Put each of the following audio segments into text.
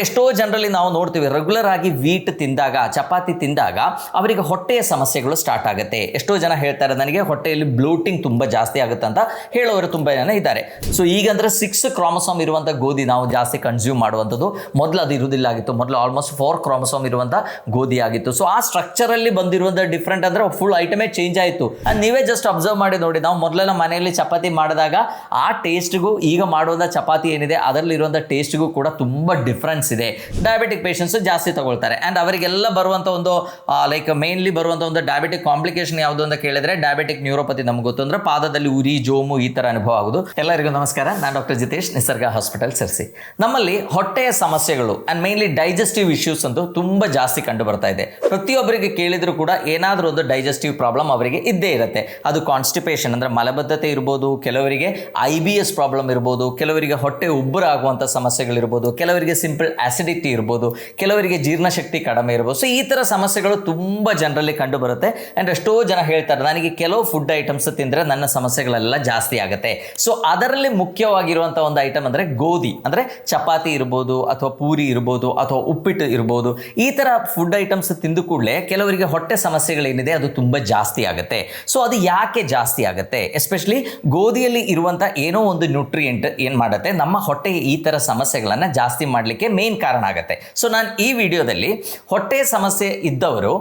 ಎಷ್ಟೋ ಜನರಲ್ಲಿ ನಾವು ನೋಡ್ತೀವಿ ರೆಗ್ಯುಲರ್ ಆಗಿ ವೀಟ್ ತಿಂದಾಗ, ಚಪಾತಿ ತಿಂದಾಗ ಅವರಿಗೆ ಹೊಟ್ಟೆಯ ಸಮಸ್ಯೆಗಳು ಸ್ಟಾರ್ಟ್ ಆಗುತ್ತೆ. ಎಷ್ಟೋ ಜನ ಹೇಳ್ತಾರೆ ನನಗೆ ಹೊಟ್ಟೆಯಲ್ಲಿ ಬ್ಲೋಟಿಂಗ್ ತುಂಬ ಜಾಸ್ತಿ ಆಗುತ್ತೆ ಅಂತ ಹೇಳೋರು ತುಂಬ ಜನ ಇದ್ದಾರೆ. ಸೊ ಈಗಂದ್ರೆ 6 ಕ್ರೋಮೋಸೋಮ್ ಇರುವಂಥ ಗೋಧಿ ನಾವು ಜಾಸ್ತಿ ಕನ್ಸ್ಯೂಮ್ ಮಾಡುವಂಥದ್ದು. ಮೊದಲು ಅದು ಇರುವುದಿಲ್ಲ ಆಗಿತ್ತು. ಮೊದಲು ಆಲ್ಮೋಸ್ಟ್ 4 ಕ್ರೋಮೋಸೋಮ್ ಇರುವಂಥ ಗೋಧಿ ಆಗಿತ್ತು. ಸೊ ಆ ಸ್ಟ್ರಕ್ಚರಲ್ಲಿ ಬಂದಿರುವಂಥ ಡಿಫ್ರೆಂಟ್ ಅಂದರೆ ಫುಲ್ ಐಟಮೇ ಚೇಂಜ್ ಆಯಿತು. ನೀವೇ ಜಸ್ಟ್ ಅಬ್ಸರ್ವ್ ಮಾಡಿ ನೋಡಿ, ನಾವು ಮೊದಲೆಲ್ಲ ಮನೆಯಲ್ಲಿ ಚಪಾತಿ ಮಾಡಿದಾಗ ಆ ಟೇಸ್ಟ್ಗೂ ಈಗ ಮಾಡುವಂಥ ಚಪಾತಿ ಏನಿದೆ ಅದರಲ್ಲಿರುವಂಥ ಟೇಸ್ಟ್ಗೂ ಕೂಡ ತುಂಬ ಡಿಫ್ರೆನ್ಸ್ ಇದೆ. ಡಯಾಬಿಟಿಕ್ ಪೇಷಂಟ್ಸ್ ಜಾಸ್ತಿ ತಗೊಳ್ತಾರೆ. ಆ್ಯಂಡ್ ಅವರಿಗೆಲ್ಲ ಬರುವಂಥ ಒಂದು ಲೈಕ್ ಮೇನ್ಲಿ ಬರುವಂಥ ಒಂದು ಡಯಾಬಿಟಿಕ್ ಕಾಂಪ್ಲಿಕೇಶನ್ ಯಾವುದು ಅಂತ ಕೇಳಿದ್ರೆ ಡಯಾಬಿಟಿಕ್ ನ್ಯೂರೋಪತಿ. ನಮ್ಗೆ ಗೊತ್ತು ಅಂದ್ರೆ ಪಾದದಲ್ಲಿ ಉರಿ, ಜೋಮು ಈ ಥರ ಅನುಭವ ಆಗೋದು. ಎಲ್ಲರಿಗೂ ನಮಸ್ಕಾರ, ನಾನು ಡಾಕ್ಟರ್ ಜಿತೇಶ್, ನಿಸರ್ಗ ಹಾಸ್ಪಿಟಲ್ ಸಿರ್ಸಿ. ನಮ್ಮಲ್ಲಿ ಹೊಟ್ಟೆಯ ಸಮಸ್ಯೆಗಳು ಆ್ಯಂಡ್ ಮೇನ್ಲಿ ಡೈಜೆಸ್ಟಿವ್ ಇಶ್ಯೂಸ್ ಅಂತೂ ತುಂಬ ಜಾಸ್ತಿ ಕಂಡು ಬರ್ತಾ ಇದೆ. ಪ್ರತಿಯೊಬ್ಬರಿಗೆ ಕೇಳಿದ್ರು ಕೂಡ ಏನಾದರೂ ಒಂದು ಡೈಜೆಸ್ಟಿವ್ ಪ್ರಾಬ್ಲಮ್ ಅವರಿಗೆ ಇದ್ದೇ ಇರುತ್ತೆ. ಅದು ಕಾನ್ಸ್ಟಿಪೇಷನ್ ಅಂದರೆ ಮಲಬದ್ಧತೆ ಇರ್ಬೋದು, ಕೆಲವರಿಗೆ IBS ಪ್ರಾಬ್ಲಮ್ ಇರ್ಬೋದು, ಕೆಲವರಿಗೆ ಹೊಟ್ಟೆ ಉಬ್ಬರ ಆಗುವಂಥ ಸಮಸ್ಯೆಗಳಿರ್ಬೋದು, ಕೆಲವರಿಗೆ ಸಿಂಪಲ್ ಆಸಿಡಿಟಿ ಇರ್ಬೋದು, ಕೆಲವರಿಗೆ ಜೀರ್ಣಶಕ್ತಿ ಕಡಿಮೆ ಇರ್ಬೋದು. ಸೊ ಈ ಥರ ಸಮಸ್ಯೆಗಳು ತುಂಬ ಜನರಲ್ಲಿ ಕಂಡು ಬರುತ್ತೆ. ಆ್ಯಂಡ್ ಎಷ್ಟೋ ಜನ ಹೇಳ್ತಾರೆ ನನಗೆ ಕೆಲವು ಫುಡ್ ಐಟಮ್ಸ್ ತಿಂದರೆ ನನ್ನ ಸಮಸ್ಯೆಗಳೆಲ್ಲ ಜಾಸ್ತಿ ಆಗುತ್ತೆ. ಸೊ ಅದರಲ್ಲಿ ಮುಖ್ಯವಾಗಿರುವಂಥ ಒಂದು ಐಟಮ್ ಅಂದರೆ ಗೋಧಿ, ಅಂದರೆ ಚಪಾತಿ ಇರ್ಬೋದು ಅಥವಾ ಪೂರಿ ಇರ್ಬೋದು ಅಥವಾ ಉಪ್ಪಿಟ್ಟು ಇರ್ಬೋದು. ಈ ಥರ ಫುಡ್ ಐಟಮ್ಸ್ ತಿಂದು ಕೂಡಲೇ ಕೆಲವರಿಗೆ ಹೊಟ್ಟೆ ಸಮಸ್ಯೆಗಳೇನಿದೆ ಅದು ತುಂಬ ಜಾಸ್ತಿ ಆಗುತ್ತೆ. ಸೊ ಅದು ಯಾಕೆ ಜಾಸ್ತಿ ಆಗುತ್ತೆ? ಎಸ್ಪೆಷಲಿ ಗೋಧಿಯಲ್ಲಿ ಇರುವಂಥ ಏನೋ ಒಂದು ನ್ಯೂಟ್ರಿಯೆಂಟ್ ಏನು ಮಾಡುತ್ತೆ ನಮ್ಮ ಹೊಟ್ಟೆಗೆ ಈ ಥರ ಸಮಸ್ಯೆಗಳನ್ನು ಜಾಸ್ತಿ ಮಾಡಲಿಕ್ಕೆ ಮೇನ್ ಕಾರಣ ಆಗುತ್ತೆ. ಸೊ ನಾನು ಈ ವಿಡಿಯೋದಲ್ಲಿ ಹೊಟ್ಟೆ ಸಮಸ್ಯೆ ಇದ್ದವರು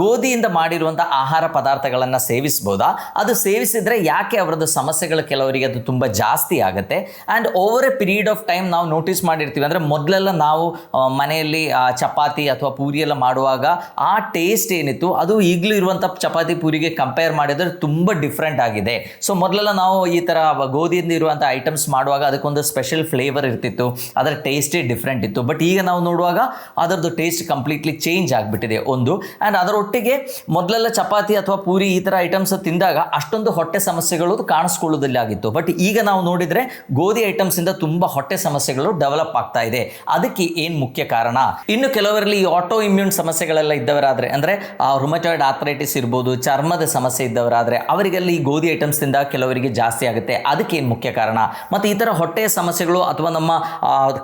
ಗೋಧಿಯಿಂದ ಮಾಡಿರುವಂಥ ಆಹಾರ ಪದಾರ್ಥಗಳನ್ನು ಸೇವಿಸ್ಬೋದಾ, ಅದು ಸೇವಿಸಿದರೆ ಯಾಕೆ ಅವರದ್ದು ಸಮಸ್ಯೆಗಳು ಕೆಲವರಿಗೆ ಅದು ತುಂಬ ಜಾಸ್ತಿ ಆಗುತ್ತೆ, and over A period of time ನಾವು ನೋಟಿಸ್ ಮಾಡಿರ್ತೀವಿ. ಅಂದರೆ ಮೊದಲೆಲ್ಲ ನಾವು ಮನೆಯಲ್ಲಿ ಚಪಾತಿ ಅಥವಾ ಪೂರಿ ಎಲ್ಲ ಮಾಡುವಾಗ ಆ ಟೇಸ್ಟ್ ಏನಿತ್ತು ಅದು ಈಗಲೂ ಇರುವಂಥ ಚಪಾತಿ ಪೂರಿಗೆ ಕಂಪೇರ್ ಮಾಡಿದರೆ ತುಂಬ ಡಿಫ್ರೆಂಟ್ ಆಗಿದೆ. ಸೊ ಮೊದಲೆಲ್ಲ ನಾವು ಈ ಥರ ಗೋಧಿಯಿಂದ ಇರುವಂಥ ಐಟಮ್ಸ್ ಮಾಡುವಾಗ ಅದಕ್ಕೊಂದು ಸ್ಪೆಷಲ್ ಫ್ಲೇವರ್ ಇರ್ತಿತ್ತು, ಅದರ ಟೇಸ್ಟೇ ಡಿಫ್ರೆಂಟ್ ಇತ್ತು. ಬಟ್ ಈಗ ನಾವು ನೋಡುವಾಗ ಅದರದ್ದು ಟೇಸ್ಟ್ ಕಂಪ್ಲೀಟ್ಲಿ ಚೇಂಜ್ ಆಗಿಬಿಟ್ಟಿದೆ ಒಂದು. ಆ್ಯಂಡ್ ಅದರೊಟ್ಟಿಗೆ ಮೊದಲೆಲ್ಲ ಚಪಾತಿ ಅಥವಾ ಪೂರಿ ಈ ಥರ ಐಟಮ್ಸ್ ತಿಂದಾಗ ಅಷ್ಟೊಂದು ಹೊಟ್ಟೆ ಸಮಸ್ಯೆಗಳು ಕಾಣಿಸ್ಕೊಳ್ಳೋದಿಲ್ಲ ಆಗಿತ್ತು. ಬಟ್ ಈಗ ನಾವು ನೋಡಿದರೆ ಗೋಧಿ ಐಟಮ್ಸಿಂದ ತುಂಬ ಹೊಟ್ಟೆ ಸಮಸ್ಯೆಗಳು ಡೆವಲಪ್ ಆಗ್ತಾ ಇದೆ. ಅದಕ್ಕೆ ಏನು ಮುಖ್ಯ ಕಾರಣ? ಇನ್ನು ಕೆಲವರಲ್ಲಿ ಆಟೋ ಇಮ್ಯೂನ್ ಸಮಸ್ಯೆಗಳೆಲ್ಲ ಇದ್ದವರಾದರೆ, ಅಂದರೆ ರುಮಟಾಯ್ಡ್ ಆರ್ಥರೈಟಿಸ್ ಇರ್ಬೋದು, ಚರ್ಮದ ಸಮಸ್ಯೆ ಇದ್ದವರಾದರೆ ಅವರಿಗೆಲ್ಲ ಈ ಗೋಧಿ ಐಟಮ್ಸಿಂದ ಕೆಲವರಿಗೆ ಜಾಸ್ತಿ ಆಗುತ್ತೆ. ಅದಕ್ಕೆ ಏನು ಮುಖ್ಯ ಕಾರಣ? ಮತ್ತು ಈ ಥರ ಹೊಟ್ಟೆಯ ಸಮಸ್ಯೆಗಳು ಅಥವಾ ನಮ್ಮ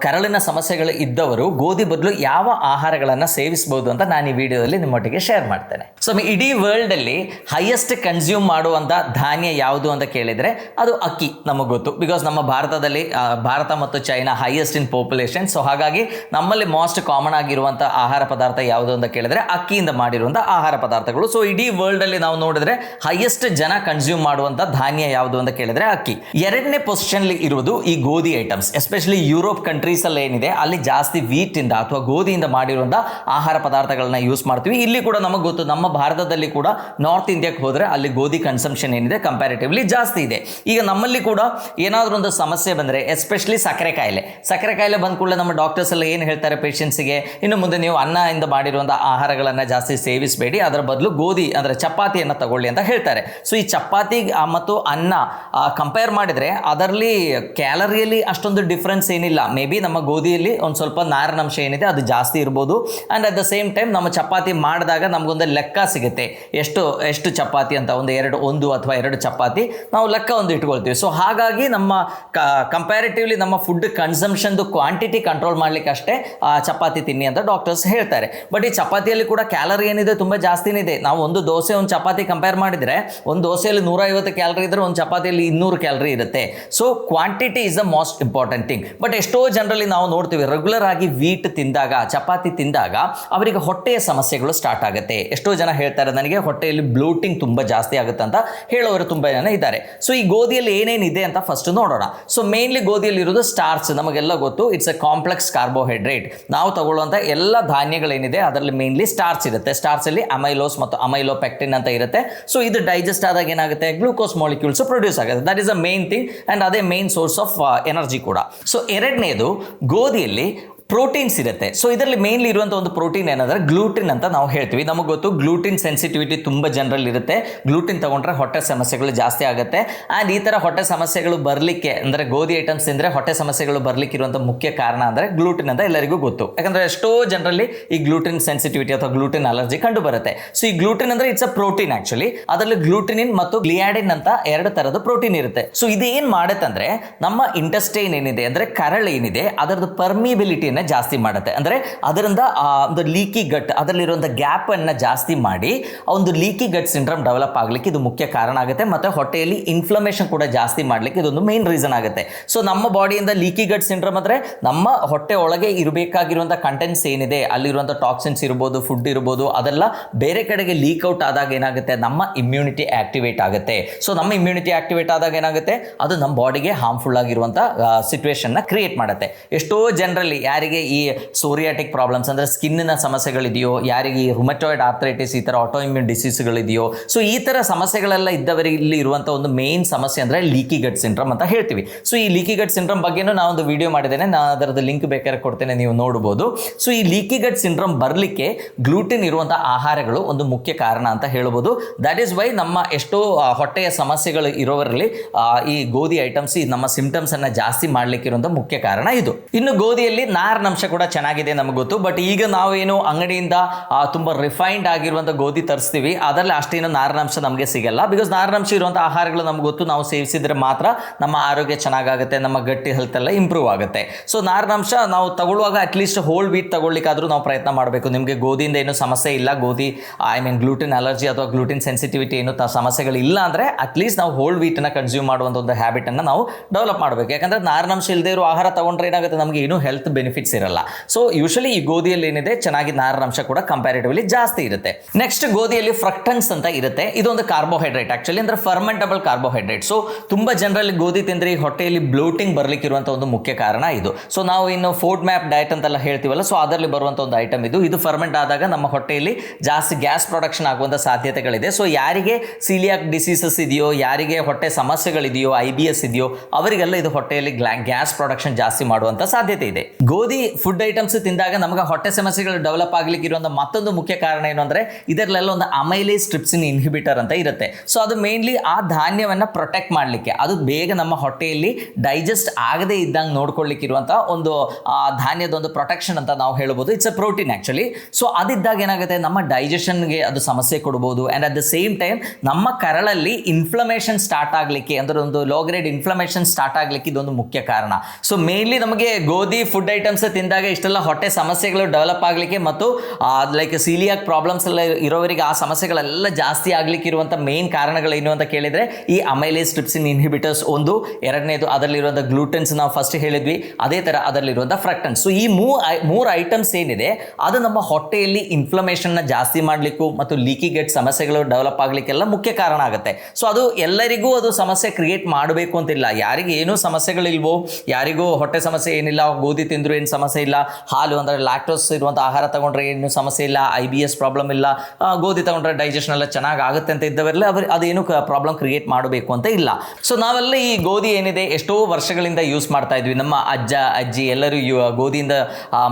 ಕರಳಿನ ಸಮಸ್ಯೆಗಳು ಇದ್ದವರು ಗೋಧಿ ಬದಲು ಯಾವ ಆಹಾರಗಳನ್ನು ಸೇವಿಸಬಹುದು ಅಂತ ನಾನು ಈ ವಿಡಿಯೋದಲ್ಲಿ ನಿಮ್ಮೊಟ್ಟಿಗೆ ಶೇರ್ ಮಾಡ್ತೇನೆ. ಸೊ ಇಡೀ ವರ್ಲ್ಡಲ್ಲಿ ಹೈಯೆಸ್ಟ್ ಕನ್ಸ್ಯೂಮ್ ಮಾಡುವಂಥ ಧಾನ್ಯ ಯಾವುದು ಅಂತ ಕೇಳಿದರೆ ಅದು ಅಕ್ಕಿ. ನಮಗೆ ಗೊತ್ತು, ಬಿಕಾಸ್ ನಮ್ಮ ಭಾರತದಲ್ಲಿ ಭಾರತ ಮತ್ತು China highest in population. So ಹಾಗಾಗಿ ನಮ್ಮಲ್ಲಿ ಮೋಸ್ಟ್ ಕಾಮನ್ ಆಗಿರುವಂಥ ಆಹಾರ ಪದಾರ್ಥ ಯಾವುದು ಅಂತ ಕೇಳಿದರೆ ಅಕ್ಕಿಯಿಂದ ಮಾಡಿರುವಂಥ ಆಹಾರ ಪದಾರ್ಥಗಳು. ಸೊ ಇಡೀ ವರ್ಲ್ಡಲ್ಲಿ ನಾವು ನೋಡಿದ್ರೆ ಹೈಯೆಸ್ಟ್ ಜನ ಕನ್ಸ್ಯೂಮ್ ಮಾಡುವಂಥ ಧಾನ್ಯ ಯಾವುದು ಅಂತ ಕೇಳಿದರೆ ಅಕ್ಕಿ. ಎರಡನೇ ಪೊಸಿಷನ್ಲಿ ಇರುವುದು ಈ ಗೋಧಿ ಐಟಮ್ಸ್. ಎಸ್ಪೆಷಲಿ ಯುರೋಪ್ ಕಂಟ್ರೀಸಲ್ಲಿ ಏನಿದೆ ಅಲ್ಲಿ ಜಾಸ್ತಿ ವೀಟಿಂದ ಅಥವಾ ಗೋಧಿಯಿಂದ ಮಾಡಿರುವಂಥ ಆಹಾರ ಪದಾರ್ಥಗಳನ್ನ ಯೂಸ್ ಮಾಡ್ತೀವಿ. ಇಲ್ಲಿ ಕೂಡ ನಮಗೆ ಗೊತ್ತು, ನಮ್ಮ ಭಾರತದಲ್ಲಿ ಕೂಡ ನಾರ್ತ್ ಇಂಡಿಯಾಕ್ಕೆ ಹೋದರೆ ಅಲ್ಲಿ ಗೋಧಿ ಕನ್ಸಂಪ್ಷನ್ ಏನಿದೆ ಕಂಪ್ಯಾರಿಟಿವ್ಲಿ ಜಾಸ್ತಿ ಇದೆ. ಈಗ ನಮ್ಮಲ್ಲಿ ಕೂಡ ಏನಾದರೂ ಒಂದು ಸಮಸ್ಯೆ ಬಂದರೆ, ಎಸ್ಪೆಷಲಿ ಸಕ್ಕರೆ ಕಾಯಿಲೆ ಬಂದ ಕೂಡಲೇ ನಮ್ಮ ಡಾಕ್ಟರ್ಸ್ ಎಲ್ಲ ಏನು ಹೇಳ್ತಾರೆ ಪೇಷಂಟ್ಸಿಗೆ, ಇನ್ನು ಮುಂದೆ ನೀವು ಅನ್ನದಿಂದ ಮಾಡಿರುವಂಥ ಆಹಾರಗಳನ್ನು ಜಾಸ್ತಿ ಸೇವಿಸಬೇಡಿ, ಅದರ ಬದಲು ಗೋಧಿ ಅಂದರೆ ಚಪಾತಿಯನ್ನು ತಗೊಳ್ಳಿ ಅಂತ ಹೇಳ್ತಾರೆ. ಸೊ ಈ ಚಪಾತಿ ಮತ್ತು ಅನ್ನ ಕಂಪೇರ್ ಮಾಡಿದರೆ ಅದರಲ್ಲಿ ಕ್ಯಾಲರಿಯಲ್ಲಿ ಅಷ್ಟೊಂದು ಡಿಫ್ರೆನ್ಸ್ ಏನಿಲ್ಲ. ಮೇ ಬಿ ನಮ್ಮ ಗೋಧಿಯಲ್ಲಿ ಒಂದು ಸ್ವಲ್ಪ ನಾರಿನಂಶ ಏನಿದೆ ಅದು ಜಾಸ್ತಿ ಇರ್ಬೋದು. And at the same time ನಮ್ಮ ಚಪಾತಿ ಮಾಡಿದಾಗ ನಮಗೊಂದು ಲೆಕ್ಕ ಸಿಗುತ್ತೆ, ಎಷ್ಟು ಚಪಾತಿ ಅಂತ, ಒಂದು ಅಥವಾ ಎರಡು ಚಪಾತಿ ನಾವು ಲೆಕ್ಕ ಒಂದು ಇಟ್ಕೊಳ್ತೀವಿ. ಸೊ ಹಾಗಾಗಿ ನಮ್ಮ ಕಂಪ್ಯಾರಿಟಿವ್ಲಿ ನಮ್ಮ ಫುಡ್ ಕನ್ಸಂಪ್ಷನ್ದು ಕ್ವಾಂಟಿಟಿ ಕಂಟ್ರೋಲ್ ಮಾಡಲಿಕ್ಕೆ ಅಷ್ಟೇ ಚಪಾತಿ ತಿನ್ನಿ ಅಂತ ಡಾಕ್ಟರ್ಸ್ ಹೇಳ್ತಾರೆ. ಬಟ್ ಈ ಚಪಾತಿಯಲ್ಲಿ ಕೂಡ ಕ್ಯಾಲರಿ ಏನಿದೆ ತುಂಬ ಜಾಸ್ತಿನೇ ಇದೆ. ನಾವು ಒಂದು ದೋಸೆ ಒಂದು ಚಪಾತಿ ಕಂಪೇರ್ ಮಾಡಿದರೆ ಒಂದು ದೋಸೆಯಲ್ಲಿ 150 ಕ್ಯಾಲರಿ ಇದ್ದರೆ ಒಂದು ಚಪಾತಿಯಲ್ಲಿ 200 ಕ್ಯಾಲರಿ ಇರುತ್ತೆ. So quantity is the most important thing. But ಎಷ್ಟೋ ಜನರಲ್ಲಿ ನಾವು ನೋಡ್ತೀವಿ ರೆಗ್ಯುಲರ್ ಆಗಿ ವೀಟ್ ತಿಂದಾಗ, ಚಪಾತಿ ತಿಂದಾಗ ಅವರಿಗೆ ಹೊಟ್ಟೆಯ ಸಮಸ್ಯೆಗಳು ಸ್ಟಾರ್ಟ್ ಆಗುತ್ತೆ. ಎಷ್ಟೋ ಜನ ಹೇಳ್ತಾರೆ ನನಗೆ ಹೊಟ್ಟೆಯಲ್ಲಿ ಬ್ಲೋಟಿಂಗ್ ತುಂಬ ಜಾಸ್ತಿ ಆಗುತ್ತೆ ಅಂತ ಹೇಳೋರು ತುಂಬ ಜನ ಇದ್ದಾರೆ. ಸೊ ಈ ಗೋಧಿಯಲ್ಲಿ ಏನೇನಿದೆ ಅಂತ ಫಸ್ಟ್ ನೋಡೋಣ. ಸೊ ಮೇನ್ಲಿ ಗೋಧಿಯಲ್ಲಿ ಇರೋದು ಸ್ಟಾರ್ಚ್. ನಮಗೆಲ್ಲ ಗೊತ್ತು, ಇಟ್ಸ್ ಎ ಕಾಂಪ್ಲೆಕ್ಸ್ ಕಾರ್ಬೋಹೈಡ್ರೇಟ್. ನಾವು ತಗೊಳ್ಳುವಂಥ ಎಲ್ಲ ಧಾನ್ಯಗಳೇನಿದೆ ಅದರಲ್ಲಿ ಮೇನ್ಲಿ ಸ್ಟಾರ್ಚ್ ಇರುತ್ತೆ. ಸ್ಟಾರ್ಚಲ್ಲಿ ಅಮೈಲೋಸ್ ಮತ್ತು ಅಮೈಲೋಪೆಕ್ಟಿನ್ ಅಂತ ಇರುತ್ತೆ. ಸೊ ಇದು ಡೈಜೆಸ್ಟ್ ಆದಾಗ ಏನಾಗುತ್ತೆ, ಗ್ಲೂಕೋಸ್ ಮಾಲಿಕ್ಯೂಲ್ಸ್ ಪ್ರೊಡ್ಯೂಸ್ ಆಗುತ್ತೆ. That is a main thing and ಅದೇ ಮೇನ್ ಸೋರ್ಸ್ ಆಫ್ ಎನರ್ಜಿ ಕೂಡ. ಸೊ ಎರಡನೇದು, ಗೋಧಿಯಲ್ಲಿ ಪ್ರೋಟೀನ್ಸ್ ಇರುತ್ತೆ. ಸೊ ಇದರಲ್ಲಿ ಮೇನ್ಲಿ ಇರುವಂಥ ಒಂದು ಪ್ರೋಟೀನ್ ಏನಂದರೆ ಗ್ಲೂಟಿನ್ ಅಂತ ನಾವು ಹೇಳ್ತೀವಿ. ನಮಗೆ ಗೊತ್ತು ಗ್ಲೂಟಿನ್ ಸೆನ್ಸಿಟಿವಿಟಿ ತುಂಬ ಜನರಲ್ಲಿ ಇರುತ್ತೆ. ಗ್ಲೂಟಿನ್ ತಗೊಂಡ್ರೆ ಹೊಟ್ಟೆ ಸಮಸ್ಯೆಗಳು ಜಾಸ್ತಿ ಆಗುತ್ತೆ. ಆ್ಯಂಡ್ ಈ ಥರ ಹೊಟ್ಟೆ ಸಮಸ್ಯೆಗಳು ಬರಲಿಕ್ಕೆ, ಅಂದರೆ ಗೋಧಿ ಐಟಮ್ಸ್ ತಿಂದರೆ ಹೊಟ್ಟೆ ಸಮಸ್ಯೆಗಳು ಬರಲಿಕ್ಕೆ ಇರುವಂಥ ಮುಖ್ಯ ಕಾರಣ ಅಂದರೆ ಗ್ಲೂಟಿನ್ ಅಂತ ಎಲ್ಲರಿಗೂ ಗೊತ್ತು. ಯಾಕಂದರೆ ಎಷ್ಟೋ ಜನರಲ್ಲಿ ಈ ಗ್ಲೂಟಿನ್ ಸೆನ್ಸಿಟಿವಿಟಿ ಅಥವಾ ಗ್ಲೂಟಿನ್ ಅಲರ್ಜಿ ಕಂಡು ಬರುತ್ತೆ. ಸೊ ಈ ಗ್ಲೂಟಿನ್ ಅಂದರೆ ಇಟ್ಸ್ ಅ ಪ್ರೋಟೀನ್ ಆ್ಯಕ್ಚುಲಿ. ಅದರಲ್ಲಿ ಗ್ಲೂಟಿನಿನ್ ಮತ್ತು ಗ್ಲಿಯಾಡಿನ್ ಅಂತ 2 ಥರದ ಪ್ರೋಟೀನ್ ಇರುತ್ತೆ. ಸೊ ಇದೇನು ಮಾಡುತ್ತಂದರೆ ನಮ್ಮ ಇಂಟೆಸ್ಟೈನ್ ಏನಿದೆ ಅಂದರೆ ಕರಳು ಏನಿದೆ ಅದರದ್ದು ಪರ್ಮಿಬಿಲಿಟಿ ಅಸಿಡಿಟಿಯನ್ನು ಜಾಸ್ತಿ ಮಾಡುತ್ತೆ. ಅಂದರೆ ಅದರಿಂದ ಒಂದು ಲೀಕಿ ಗಟ್, ಅದರಲ್ಲಿರುವಂಥ ಗ್ಯಾಪನ್ನು ಜಾಸ್ತಿ ಮಾಡಿ ಒಂದು ಲೀಕಿ ಗಟ್ ಸಿಂಡ್ರಮ್ ಡೆವಲಪ್ ಆಗಲಿಕ್ಕೆ ಇದು ಮುಖ್ಯ ಕಾರಣ ಆಗುತ್ತೆ. ಮತ್ತು ಹೊಟ್ಟೆಯಲ್ಲಿ ಇನ್ಫ್ಲಮೇಷನ್ ಕೂಡ ಜಾಸ್ತಿ ಮಾಡಲಿಕ್ಕೆ ಇದೊಂದು ಮೇನ್ ರೀಸನ್ ಆಗುತ್ತೆ. ಸೊ ನಮ್ಮ ಬಾಡಿಯಿಂದ ಲೀಕಿ ಗಟ್ ಸಿಂಡ್ರಮ್ ಅಂದರೆ ನಮ್ಮ ಹೊಟ್ಟೆ ಒಳಗೆ ಇರಬೇಕಾಗಿರುವಂಥ ಕಂಟೆಂಟ್ಸ್ ಏನಿದೆ, ಅಲ್ಲಿರುವಂಥ ಟಾಕ್ಸಿನ್ಸ್ ಇರ್ಬೋದು, ಫುಡ್ ಇರ್ಬೋದು, ಅದೆಲ್ಲ ಬೇರೆ ಕಡೆಗೆ ಲೀಕ್ ಔಟ್ ಆದಾಗ ಏನಾಗುತ್ತೆ, ನಮ್ಮ ಇಮ್ಯುನಿಟಿ ಆಕ್ಟಿವೇಟ್ ಆಗುತ್ತೆ. ಸೊ ನಮ್ಮ ಇಮ್ಯುನಿಟಿ ಆಕ್ಟಿವೇಟ್ ಆದಾಗ ಏನಾಗುತ್ತೆ, ಅದು ನಮ್ಮ ಬಾಡಿಗೆ ಹಾರ್ಮ್ಫುಲ್ ಆಗಿರುವಂಥ ಸಿಚುವೇಶನ್ನ ಕ್ರಿಯೇಟ್ ಮಾಡುತ್ತೆ. ಎಷ್ಟೋ ಜನರಲ್ಲಿ ಯಾರಿಗೆ ಈ ಸೋರಿಯಾಟಿಕ್ ಪ್ರಾಬ್ಲಮ್ಸ್ ಅಂದರೆ ಸ್ಕಿನ್ನಿನ ಸಮಸ್ಯೆಗಳಿದೆಯೋ, ಯಾರಿಗೆ ಈ ರುಮಟಾಯ್ಡ್ ಆರ್ಥರೈಟಿಸ್, ಈ ಥರ ಆಟೋಇಮ್ಯೂನ್ ಡಿಸೀಸ್ಗಳಿದೆಯೋ, ಸೊ ಈ ಥರ ಸಮಸ್ಯೆಗಳೆಲ್ಲ ಇದ್ದವರಿಗೆ ಇಲ್ಲಿ ಇರುವಂಥ ಒಂದು ಮೇನ್ ಸಮಸ್ಯೆ ಅಂದರೆ ಲೀಕಿ ಗಟ್ ಸಿಂಡ್ರಮ್ ಅಂತ ಹೇಳ್ತೀವಿ. ಸೊ ಈ ಲೀಕಿ ಗಟ್ ಸಿಂಡ್ರಮ್ ಬಗ್ಗೆನೂ ನಾವೊಂದು ವಿಡಿಯೋ ಮಾಡಿದ್ದೇನೆ, ನಾನು ಅದರದ್ದು ಲಿಂಕ್ ಬೇಕಾದ್ರೆ ಕೊಡ್ತೇನೆ, ನೀವು ನೋಡ್ಬೋದು. ಸೊ ಈ ಲೀಕಿ ಗಟ್ ಸಿಂಡ್ರಮ್ ಬರಲಿಕ್ಕೆ ಗ್ಲೂಟಿನ್ ಇರುವಂಥ ಆಹಾರಗಳು ಒಂದು ಮುಖ್ಯ ಕಾರಣ ಅಂತ ಹೇಳ್ಬೋದು. ದಟ್ ಈಸ್ ವೈ ನಮ್ಮ ಎಷ್ಟೋ ಹೊಟ್ಟೆಯ ಸಮಸ್ಯೆಗಳು ಇರೋವರಲ್ಲಿ ಈ ಗೋಧಿ ಐಟಮ್ಸ್ ನಮ್ಮ ಸಿಂಪ್ಟಮ್ಸನ್ನು ಜಾಸ್ತಿ ಮಾಡಲಿಕ್ಕೆ ಇರುವಂಥ ಮುಖ್ಯ ಕಾರಣ ಇದು. ಇನ್ನು ಗೋಧಿಯಲ್ಲಿ ನಾರಿನಂಶ ಕೂಡ ಚೆನ್ನಾಗಿದೆ ನಮಗೆ ಗೊತ್ತು. ಬಟ್ ಈಗ ನಾವೇನು ಅಂಗಡಿಯಿಂದ ತುಂಬ ರಿಫೈನ್ಡ್ ಆಗಿರುವಂಥ ಗೋಧಿ ತರಿಸ್ತೀವಿ, ಅದರಲ್ಲಿ ಅಷ್ಟೇನು ನಾರಿನಂಶ ನಮಗೆ ಸಿಗಲ್ಲ. ಬಿಕಾಸ್ ನಾರಿನಂಶ ಇರುವಂಥ ಆಹಾರಗಳು ನಮ್ಗೆ ಗೊತ್ತು, ನಾವು ಸೇವಿಸಿದ್ರೆ ಮಾತ್ರ ನಮ್ಮ ಆರೋಗ್ಯ ಚೆನ್ನಾಗಾಗುತ್ತೆ, ನಮ್ಮ ಗಟ್ಟಿ ಹೆಲ್ತ್ ಎಲ್ಲ ಇಂಪ್ರೂವ್ ಆಗುತ್ತೆ. ಸೊ ನಾರಿನಂಶ ನಾವು ತಗೊಳ್ಳುವಾಗ ಅಟ್ಲೀಸ್ಟ್ ಹೋಲ್ ವೀಟ್ ತಗೊಳ್ಳಿಕ್ಕಾದ್ರೂ ನಾವು ಪ್ರಯತ್ನ ಮಾಡಬೇಕು. ನಿಮಗೆ ಗೋಧಿಯಿಂದ ಏನು ಸಮಸ್ಯೆ ಇಲ್ಲ, ಗೋಧಿ ಗ್ಲೂಟಿನ್ ಅಲರ್ಜಿ ಅಥವಾ ಗ್ಲೂಟಿನ್ ಸೆನ್ಸಿಟಿವಿಟಿ ಏನು ಸಮಸ್ಯೆಗಳು ಇಲ್ಲ ಅಂದರೆ ಅಟ್ಲೀಸ್ಟ್ ನಾವು ಹೋಲ್ ವೀಟನ್ನು ಕನ್ಸ್ಯೂಮ್ ಮಾಡುವಂಥ ಒಂದು ಹ್ಯಾಬಿಟನ್ನು ನಾವು ಡೆವಲಪ್ ಮಾಡಬೇಕು. ಯಾಕಂದರೆ ನಾರಿನಂಶ ಇಲ್ಲದೆ ಇರೋ ಆಹಾರ ತಗೊಂಡ್ರೆ ಏನಾಗುತ್ತೆ, ನಮಗೆ ಏನೂ ಹೆಲ್ತ್ ಬೆನಿಫಿಟ್ಸ್ ಇರಲ್ಲ. ಸೊ ಯೂಶಲಿ ಈ ಗೋಧಿಯಲ್ಲಿ ಏನಿದೆ ಚೆನ್ನಾಗಿ ನಾರಿನಂಶ ಕೂಡ ಕಂಪ್ಯಾರಿಟಿವ್ಲಿ ಜಾಸ್ತಿ ಇರುತ್ತೆ. ನೆಕ್ಸ್ಟ್ ಗೋಧಿಯಲ್ಲಿ ಫ್ರಕ್ಟನ್ಸ್ ಅಂತ ಇರುತ್ತೆ. ಇದೊಂದು ಕಾರ್ಬೋಹೈಡ್ರೇಟ್, ಆಕ್ಚುಲಿ ಅಂದರೆ ಫರ್ಮೆಂಟಬಲ್ ಕಾರ್ಬೋಹೈಡ್ರೇಟ್. ಸೊ ತುಂಬ ಜನರಲ್ಲಿ ಗೋಧಿ ತಿಂದರೆ ಈ ಹೊಟ್ಟೆಯಲ್ಲಿ ಬ್ಲೋಟಿಂಗ್ ಬರಲಿಕ್ಕೆ ಇರುವಂಥ ಒಂದು ಮುಖ್ಯ ಕಾರಣ ಇದು. ಸೊ ನಾವು ಇನ್ನು ಫುಡ್ ಮ್ಯಾಪ್ ಡಯಟ್ ಅಂತೆಲ್ಲ ಹೇಳ್ತೀವಲ್ಲ, ಸೊ ಅದರಲ್ಲಿ ಬರುವಂಥ ಒಂದು ಐಟಮ್ ಇದು ಫರ್ಮೆಂಟ್ ಆದಾಗ ನಮ್ಮ ಹೊಟ್ಟೆಯಲ್ಲಿ ಜಾಸ್ತಿ ಗ್ಯಾಸ್ ಪ್ರೊಡಕ್ಷನ್ ಆಗುವಂಥ ಸಾಧ್ಯತೆಗಳಿದೆ. ಸೊ ಯಾರಿಗೆ ಸೀಲಿಯಾಕ್ ಡಿಸೀಸಸ್ ಇದೆಯೋ, ಯಾರಿಗೆ ಹೊಟ್ಟೆ ಸಮಸ್ಯೆಗಳಿದೆಯೋ, IBS ಇದೆಯೋ, ಅವರಿಗೆಲ್ಲ ಇದು ಹೊಟ್ಟೆಯಲ್ಲಿ ಗ್ಯಾಸ್ ಪ್ರೊಡಕ್ಷನ್ ಜಾಸ್ತಿ ಮಾಡುವಂಥ ಸಾಧ್ಯತೆ ಇದೆ. ಗೋಧಿ ಫುಡ್ ಐಟಮ್ಸ್ ತಿಂದಾಗ ನಮಗೆ ಹೊಟ್ಟೆ ಸಮಸ್ಯೆಗಳು ಡೆವಲಪ್ ಆಗಲಿಕ್ಕೆ ಇರುವಂಥ ಮತ್ತೊಂದು ಮುಖ್ಯ ಕಾರಣ ಏನು ಅಂದರೆ ಇದರಲ್ಲೆಲ್ಲ ಒಂದು ಅಮೈಲೇಸ್ ಟ್ರಿಪ್ಸಿನ್ ಇನ್ಹಿಬಿಟರ್ ಅಂತ ಇರುತ್ತೆ. ಸೊ ಅದು ಮೇನ್ಲಿ ಆ ಧಾನ್ಯವನ್ನು ಪ್ರೊಟೆಕ್ಟ್ ಮಾಡಲಿಕ್ಕೆ, ಅದು ಬೇಗ ನಮ್ಮ ಹೊಟ್ಟೆಯಲ್ಲಿ ಡೈಜೆಸ್ಟ್ ಆಗದೇ ಇದ್ದಂಗೆ ನೋಡ್ಕೊಳ್ಳಿಕ್ಕೆ ಇರುವಂಥ ಒಂದು ಧಾನ್ಯದ ಒಂದು ಪ್ರೊಟೆಕ್ಷನ್ ಅಂತ ನಾವು ಹೇಳ್ಬೋದು. It's a protein actually. So ಅದಿದ್ದಾಗ ಏನಾಗುತ್ತೆ, ನಮ್ಮ ಡೈಜೆಷನ್ಗೆ ಅದು ಸಮಸ್ಯೆ ಕೊಡ್ಬೋದು. And at the same time ನಮ್ಮ ಕರಳಲ್ಲಿ ಇನ್ಫ್ಲಮೇಷನ್ ಸ್ಟಾರ್ಟ್ ಆಗಲಿಕ್ಕೆ, ಅಂದರೆ ಒಂದು ಲೋ ಗ್ರೇಡ್ ಇನ್ಫ್ಲಮೇಷನ್ ಸ್ಟಾರ್ಟ್ ಆಗಲಿಕ್ಕೆ ಇದೊಂದು ಮುಖ್ಯ ಕಾರಣ. ಸೊ ಮೇನ್ಲಿ ನಮಗೆ ಗೋಧಿ ಫುಡ್ ಐಟಮ್ಸ್ ತಿಂದಾಗ ಇಷ್ಟೆಲ್ಲ ಹೊಟ್ಟೆ ಸಮಸ್ಯೆಗಳು ಡೆವಲಪ್ ಆಗಲಿಕ್ಕೆ ಮತ್ತು ಲೈಕ್ ಸೀಲಿಯಾಕ್ ಪ್ರಾಬ್ಲಮ್ಸ್ ಎಲ್ಲ ಇರೋವರಿಗೆ ಆ ಸಮಸ್ಯೆಗಳೆಲ್ಲ ಜಾಸ್ತಿ ಆಗಲಿಕ್ಕೆ ಇರುವಂಥ ಮೇನ್ ಕಾರಣಗಳೇನು ಅಂತ ಕೇಳಿದರೆ ಈ ಅಮೈಲೇಸ್ ಟ್ರಿಪ್ಸಿನ್ ಇನ್ಹಿಬಿಟರ್ಸ್ ಒಂದು, ಎರಡನೇದು ಅದರಲ್ಲಿರುವಂಥ ಗ್ಲೂಟೆನ್ಸ್ ನಾವು ಫಸ್ಟ್ ಹೇಳಿದ್ವಿ, ಅದೇ ಥರ ಅದರಲ್ಲಿರುವಂಥ ಫ್ರಕ್ಟನ್ಸ್. ಸೊ ಈ ಮೂರು ಐಟಮ್ಸ್ ಏನಿದೆ ಅದು ನಮ್ಮ ಹೊಟ್ಟೆಯಲ್ಲಿ ಇನ್ಫ್ಲಮೇಷನ್ನ ಜಾಸ್ತಿ ಮಾಡಲಿಕ್ಕೂ ಮತ್ತು ಲೀಕಿ ಗಟ್ ಸಮಸ್ಯೆಗಳು ಡೆವಲಪ್ ಆಗಲಿಕ್ಕೆಲ್ಲ ಮುಖ್ಯ ಕಾರಣ ಆಗುತ್ತೆ. ಸೊ ಅದು ಎಲ್ಲರಿಗೂ ಅದು ಸಮಸ್ಯೆ ಕ್ರಿಯೇಟ್ ಮಾಡಬೇಕು ಅಂತಿಲ್ಲ. ಯಾರಿಗೆ ಏನೂ ಸಮಸ್ಯೆಗಳಿಲ್ವೋ, ಯಾರಿಗೂ ಹೊಟ್ಟೆ ಸಮಸ್ಯೆ ಏನಿಲ್ಲ, ಗೋಧಿ ತಿಂದರೂ ಏನು ಸಮಸ್ಯೆ ಇಲ್ಲ, ಹಾಲು ಅಂದರೆ ಲ್ಯಾಕ್ಟೋಸ್ ಇರುವಂಥ ಆಹಾರ ತಗೊಂಡ್ರೆ ಏನು ಸಮಸ್ಯೆ ಇಲ್ಲ, IBS ಪ್ರಾಬ್ಲಮ್ ಇಲ್ಲ, ಗೋಧಿ ತಗೊಂಡ್ರೆ ಡೈಜೆಷನ್ ಎಲ್ಲ ಚೆನ್ನಾಗಿ ಆಗುತ್ತೆ ಅಂತ ಇದ್ದವರೆಲ್ಲ ಅದೇನು ಪ್ರಾಬ್ಲಮ್ ಕ್ರಿಯೇಟ್ ಮಾಡಬೇಕು ಅಂತ ಇಲ್ಲ. ಸೊ ನಾವೆಲ್ಲ ಈ ಗೋಧಿ ಏನಿದೆ ಎಷ್ಟೋ ವರ್ಷಗಳಿಂದ ಯೂಸ್ ಮಾಡ್ತಾ ಇದ್ವಿ. ನಮ್ಮ ಅಜ್ಜ ಅಜ್ಜಿ ಎಲ್ಲರೂ ಗೋಧಿಯಿಂದ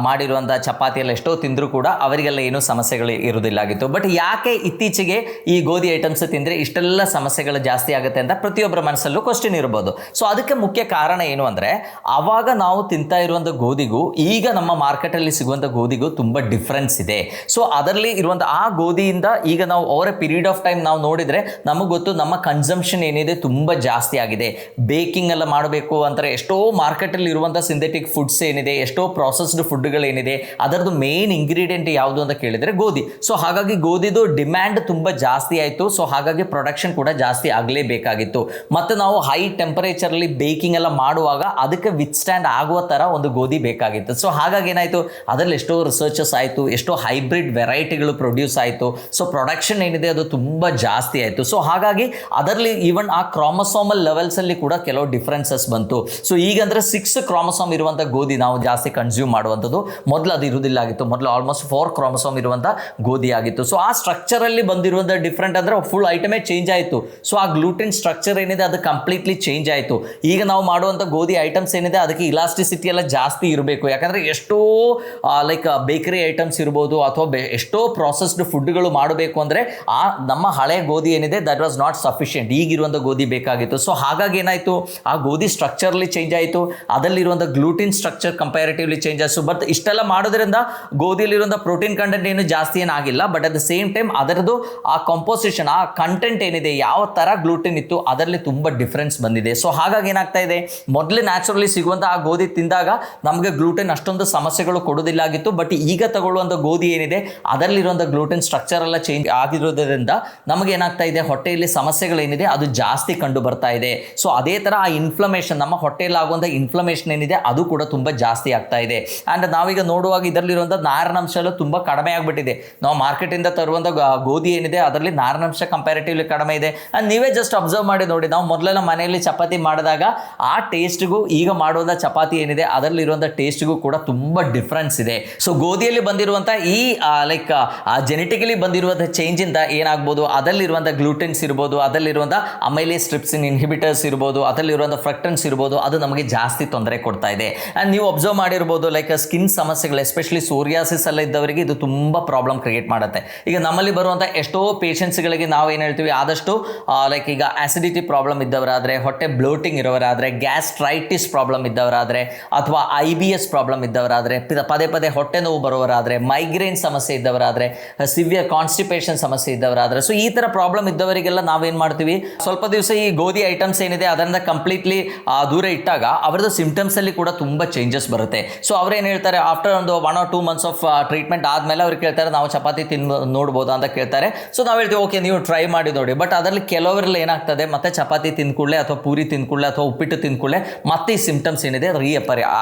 ಮಾಡಿರುವಂಥ ಚಪಾತಿ ಎಲ್ಲ ಎಷ್ಟೋ ತಿಂದರೂ ಕೂಡ ಅವರಿಗೆಲ್ಲ ಏನೂ ಸಮಸ್ಯೆಗಳು ಇರೋದಿಲ್ಲಾಗಿತ್ತು. ಬಟ್ ಯಾಕೆ ಇತ್ತೀಚೆಗೆ ಈ ಗೋಧಿ ಐಟಮ್ಸ್ ತಿಂದರೆ ಇಷ್ಟೆಲ್ಲ ಸಮಸ್ಯೆಗಳು ಜಾಸ್ತಿ ಆಗುತ್ತೆ ಅಂತ ಪ್ರತಿಯೊಬ್ಬರ ಮನಸ್ಸಲ್ಲೂ ಕ್ವಶನ್ ಇರ್ಬೋದು. ಸೊ ಅದಕ್ಕೆ ಮುಖ್ಯ ಕಾರಣ ಏನು ಅಂದರೆ ಆವಾಗ ನಾವು ತಿಂತಾ ಇರುವಂಥ ಗೋಧಿಗೂ ಈಗ ನಮ್ಮ ಮಾರ್ಕೆಟಲ್ಲಿ ಸಿಗುವಂಥ ಗೋಧಿಗೂ ತುಂಬ ಡಿಫ್ರೆನ್ಸ್ ಇದೆ. ಸೊ ಅದರಲ್ಲಿ ಇರುವಂಥ ಆ ಗೋಧಿಯಿಂದ ಈಗ ನಾವು over A period of time ನಾವು ನೋಡಿದರೆ ನಮಗೆ ಗೊತ್ತು ನಮ್ಮ ಕನ್ಸಂಪ್ಷನ್ ಏನಿದೆ ತುಂಬ ಜಾಸ್ತಿ ಆಗಿದೆ. ಬೇಕಿಂಗ್ ಎಲ್ಲ ಮಾಡಬೇಕು ಅಂತಾರೆ ಎಷ್ಟೋ ಮಾರ್ಕೆಟಲ್ಲಿ ಇರುವಂಥ ಸಿಂಥೆಟಿಕ್ ಫುಡ್ಸ್ ಏನಿದೆ, ಎಷ್ಟೋ ಪ್ರಾಸೆಸ್ಡ್ ಫುಡ್ಗಳೇನಿದೆ, ಅದರದ್ದು ಮೇನ್ ಇಂಗ್ರೀಡಿಯೆಂಟ್ ಯಾವುದು ಅಂತ ಕೇಳಿದರೆ ಗೋಧಿ. ಸೊ ಹಾಗಾಗಿ ಗೋಧಿದು ಡಿಮ್ಯಾಂಡ್ ತುಂಬ ಜಾಸ್ತಿ ಆಯಿತು. ಸೊ ಹಾಗಾಗಿ ಪ್ರೊಡಕ್ಷನ್ ಕೂಡ ಜಾಸ್ತಿ ಆಗಲೇಬೇಕಾಗಿತ್ತು. ಮತ್ತು ನಾವು ಹೈ ಟೆಂಪರೇಚರಲ್ಲಿ ಬೇಕಿಂಗ್ ಎಲ್ಲ ಮಾಡುವಾಗ ಅದಕ್ಕೆ ವಿತ್ಸ್ಟ್ಯಾಂಡ್ ಆಗುವ ಥರ ಒಂದು ಗೋಧಿ ಬೇಕಾಗಿತ್ತು. ಸೊ ಹಾಗಾಗಿ ಏನಾಯಿತು, ಅದರಲ್ಲಿ ಎಷ್ಟೋ ರಿಸರ್ಚಸ್ ಆಯಿತು, ಎಷ್ಟೋ ಹೈಬ್ರಿಡ್ ವೆರೈಟಿಗಳು ಪ್ರೊಡ್ಯೂಸ್ ಆಯಿತು. ಸೊ ಪ್ರೊಡಕ್ಷನ್ ಏನಿದೆ ಅದು ತುಂಬ ಜಾಸ್ತಿ ಆಯಿತು. ಸೊ ಹಾಗಾಗಿ ಅದರಲ್ಲಿ ಈವನ್ ಆ ಕ್ರೋಮೋಸೋಮಲ್ ಲೆವೆಲ್ಸಲ್ಲಿ ಕೂಡ ಕೆಲವು ಡಿಫ್ರೆನ್ಸಸ್ ಬಂತು. ಸೊ ಈಗಂದರೆ 6 ಕ್ರೋಮೋಸೋಮ್ ಇರುವಂಥ ಗೋಧಿ ನಾವು ಜಾಸ್ತಿ ಕನ್ಸ್ಯೂಮ್ ಮಾಡುವಂಥದ್ದು. ಮೊದಲು ಅದು ಇರುವುದಿಲ್ಲ ಆಗಿತ್ತು. ಮೊದಲು ಆಲ್ಮೋಸ್ಟ್ 4 ಕ್ರೋಮೋಸೋಮ್ ಇರುವಂಥ ಗೋಧಿ ಆಗಿತ್ತು. ಸೊ ಆ ಸ್ಟ್ರಕ್ಚರಲ್ಲಿ ಬಂದಿರುವಂಥ ಡಿಫ್ರೆಂಟ್ ಅಂದರೆ ಫುಲ್ ಐಟಮೇ ಚೇಂಜ್ ಆಯಿತು. ಸೊ ಆ ಗ್ಲೂಟಿನ್ ಸ್ಟ್ರಕ್ಚರ್ ಏನಿದೆ ಅದು ಕಂಪ್ಲೀಟ್ಲಿ ಚೇಂಜ್ ಆಯಿತು. ಈಗ ನಾವು ಮಾಡುವಂಥ ಗೋಧಿ ಐಟಮ್ಸ್ ಏನಿದೆ ಅದಕ್ಕೆ ಇಲಾಸ್ಟಿಸಿಟಿ ಎಲ್ಲ ಜಾಸ್ತಿ ಇರಬೇಕು. ಯಾಕಂದರೆ ಎಷ್ಟೋ ಲೈಕ್ ಬೇಕರಿ ಐಟಮ್ಸ್ ಇರ್ಬೋದು ಅಥವಾ ಎಷ್ಟೋ ಪ್ರಾಸೆಸ್ಡ್ ಫುಡ್ಗಳು ಮಾಡಬೇಕು ಅಂದರೆ ನಮ್ಮ ಹಳೆ ಗೋಧಿ ಏನಿದೆ ದಟ್ ವಾಸ್ ನಾಟ್ ಸಫಿಷಿಯೆಂಟ್. ಈಗಿರುವಂಥ ಗೋಧಿ ಬೇಕಾಗಿತ್ತು. ಸೊ ಹಾಗಾಗಿ ಏನಾಯಿತು, ಆ ಗೋಧಿ ಸ್ಟ್ರಕ್ಚರ್ಲಿ ಚೇಂಜ್ ಆಯಿತು, ಅದರಲ್ಲಿರುವಂಥ ಗ್ಲೂಟಿನ್ ಸ್ಟ್ರಕ್ಚರ್ ಕಂಪ್ಯಾರಿಟಿವ್ಲಿ ಚೇಂಜ್ ಆಯಿತು. ಬಟ್ ಇಷ್ಟೆಲ್ಲ ಮಾಡೋದ್ರಿಂದ ಗೋಧಿಯಲ್ಲಿರುವಂಥ ಪ್ರೋಟೀನ್ ಕಂಟೆಂಟ್ ಏನು ಜಾಸ್ತಿ ಏನಾಗಿಲ್ಲ. But at the same time ಅದರದ್ದು ಆ ಕಂಪೋಸಿಷನ್, ಆ ಕಂಟೆಂಟ್ ಏನಿದೆ, ಯಾವ ಥರ ಗ್ಲೂಟಿನ್ ಇತ್ತು ಅದರಲ್ಲಿ ತುಂಬ ಡಿಫ್ರೆನ್ಸ್ ಬಂದಿದೆ. ಸೊ ಹಾಗಾಗಿ ಏನಾಗ್ತಾ ಇದೆ, ಮೊದಲೇ ನ್ಯಾಚುರಲಿ ಸಿಗುವಂಥ ಆ ಗೋಧಿ ತಿಂದಾಗ ನಮಗೆ ಗ್ಲೂಟಿನ್ ಗ್ಲೂಟೆನ್ ಅಷ್ಟೊಂದು ಸಮಸ್ಯೆಗಳು ಕೊಡೋದಿಲ್ಲ ಆಗಿತ್ತು. ಬಟ್ ಈಗ ತಗೊಳ್ಳುವಂಥ ಗೋಧಿ ಏನಿದೆ ಅದರಲ್ಲಿರುವಂಥ ಗ್ಲೂಟೆನ್ ಸ್ಟ್ರಕ್ಚರ್ ಎಲ್ಲ ಚೇಂಜ್ ಆಗಿರೋದ್ರಿಂದ ನಮಗೆ ಏನಾಗ್ತಾ ಇದೆ, ಹೊಟ್ಟೆಯಲ್ಲಿ ಸಮಸ್ಯೆಗಳೇನಿದೆ ಅದು ಜಾಸ್ತಿ ಕಂಡು ಬರ್ತಾ ಇದೆ. ಸೊ ಅದೇ ಥರ ಆ ಇನ್ಫ್ಲಮೇಷನ್, ನಮ್ಮ ಹೊಟ್ಟೆಯಲ್ಲಿ ಆಗುವಂಥ ಇನ್ಫ್ಲಮೇಷನ್ ಏನಿದೆ ಅದು ಕೂಡ ತುಂಬ ಜಾಸ್ತಿ ಆಗ್ತಾ ಇದೆ. ಆ್ಯಂಡ್ ನಾವೀಗ ನೋಡುವಾಗ ಇದರಲ್ಲಿರುವಂಥ ನಾರಿನಾಂಶ ಎಲ್ಲ ತುಂಬ ಕಡಿಮೆ ಆಗಿಬಿಟ್ಟಿದೆ. ನಾವು ಮಾರ್ಕೆಟಿಂದ ತರುವಂಥ ಗೋಧಿ ಏನಿದೆ ಅದರಲ್ಲಿ ನಾರಿನಾಂಶ ಕಂಪ್ಯಾರಿಟಿವ್ಲಿ ಕಡಿಮೆ ಇದೆ. ಆ್ಯಂಡ್ ನೀವೇ ಜಸ್ಟ್ ಅಬ್ಸರ್ವ್ ಮಾಡಿ ನೋಡಿ, ನಾವು ಮೊದಲೆಲ್ಲ ಮನೆಯಲ್ಲಿ ಚಪಾತಿ ಮಾಡಿದಾಗ ಆ ಟೇಸ್ಟ್ಗೂ ಈಗ ಮಾಡುವಂಥ ಚಪಾತಿ ಏನಿದೆ ಅದರಲ್ಲಿರುವಂಥ ಟೇಸ್ಟ್ಗೂ ಕೂಡ ತುಂಬ ಡಿಫ್ರೆನ್ಸ್ ಇದೆ. ಸೊ ಗೋಧಿಯಲ್ಲಿ ಬಂದಿರುವಂಥ ಈ ಜೆನೆಟಿಕಲಿ ಬಂದಿರುವಂಥ ಚೇಂಜಿಂದ ಏನಾಗ್ಬೋದು, ಅದರಲ್ಲಿರುವಂಥ ಗ್ಲೂಟೆನ್ಸ್ ಇರ್ಬೋದು, ಅದರಲ್ಲಿರುವಂಥ ಅಮೈಲೇಸ್ ಟ್ರಿಪ್ಸಿನ್ ಇನ್ಹಿಬಿಟರ್ಸ್ ಇರ್ಬೋದು, ಅದರಲ್ಲಿರುವಂಥ ಫ್ರಕ್ಟನ್ಸ್ ಇರ್ಬೋದು, ಅದು ನಮಗೆ ಜಾಸ್ತಿ ತೊಂದರೆ ಕೊಡ್ತಾ ಇದೆ. ಆ್ಯಂಡ್ ನೀವು ಅಬ್ಸರ್ವ್ ಮಾಡಿರ್ಬೋದು, ಲೈಕ್ ಸ್ಕಿನ್ ಸಮಸ್ಯೆಗಳು, ಎಸ್ಪೆಷಲಿ ಸೋರಿಯಾಸಿಸ್ ಎಲ್ಲ ಇದ್ದವರಿಗೆ ಇದು ತುಂಬ ಪ್ರಾಬ್ಲಮ್ ಕ್ರಿಯೇಟ್ ಮಾಡುತ್ತೆ. ಈಗ ನಮ್ಮಲ್ಲಿ ಬರುವಂಥ ಎಷ್ಟೋ ಪೇಷಂಟ್ಸ್ಗಳಿಗೆ ನಾವು ಏನು ಹೇಳ್ತೀವಿ, ಆದಷ್ಟು ಲೈಕ್ ಈಗ ಆಸಿಡಿಟಿ ಪ್ರಾಬ್ಲಮ್ ಇದ್ದವರಾದರೆ, ಹೊಟ್ಟೆ ಬ್ಲೋಟಿಂಗ್ ಇರೋರಾದರೆ, ಗ್ಯಾಸ್ಟ್ರೈಟಿಸ್ ಪ್ರಾಬ್ಲಮ್ ಇದ್ದವರಾದರೆ, ಅಥವಾ IBS ಪ್ರಾಬ್ಲಮ್ ಇದ್ದವರಾದರೆ, ಪದೇ ಪದೇ ಹೊಟ್ಟೆ ನೋವು ಬರೋರಾದರೆ, ಮೈಗ್ರೇನ್ ಸಮಸ್ಯೆ ಇದ್ದವರಾದರೆ, ಸಿವಿಯರ್ ಕಾನ್ಸ್ಟಿಪೇಷನ್ ಸಮಸ್ಯೆ ಇದ್ದವರಾದರೆ, ಸೊ ಈ ಥರ ಪ್ರಾಬ್ಲಮ್ ಇದ್ದವರಿಗೆಲ್ಲ ನಾವೇನು ಮಾಡ್ತೀವಿ, ಸ್ವಲ್ಪ ದಿವಸ ಈ ಗೋಧಿ ಐಟಮ್ಸ್ ಏನಿದೆ ಅದರಿಂದ ಕಂಪ್ಲೀಟ್ಲಿ ದೂರ ಇಟ್ಟಾಗ ಅವರದ್ದು ಸಿಂಪ್ಟಮ್ಸಲ್ಲಿ ಕೂಡ ತುಂಬ ಚೇಂಜಸ್ ಬರುತ್ತೆ. ಸೊ ಅವ್ರೇನು ಹೇಳ್ತಾರೆ, ಆಫ್ಟರ್ ಒಂದು 1 or 2 months ಆಫ್ ಟ್ರೀಟ್ಮೆಂಟ್ ಆದಮೇಲೆ ಅವ್ರು ಕೇಳ್ತಾರೆ, ನಾವು ಚಪಾತಿ ನೋಡ್ಬೋದಾ ಅಂತ ಕೇಳ್ತಾರೆ. ಸೊ ನಾವು ಹೇಳ್ತೀವಿ ಓಕೆ ನೀವು ಟ್ರೈ ಮಾಡಿ ನೋಡಿ. ಬಟ್ ಅದರಲ್ಲಿ ಕೆಲವರಲ್ಲಿ ಏನಾಗ್ತದೆ, ಮತ್ತೆ ಚಪಾತಿ ತಿಂದ್ಕೊಳ್ಳೆ ಅಥವಾ ಪೂರಿ ತಿಂದ್ಕೊಳ್ಳೆ ಅಥವಾ ಉಪ್ಪಿಟ್ಟು ತಿಂದ್ಕೊಳ್ಳೆ ಮತ್ತೆ ಈ ಸಿಂಪ್ಟಮ್ಸ್ ಏನಿದೆ ಅದು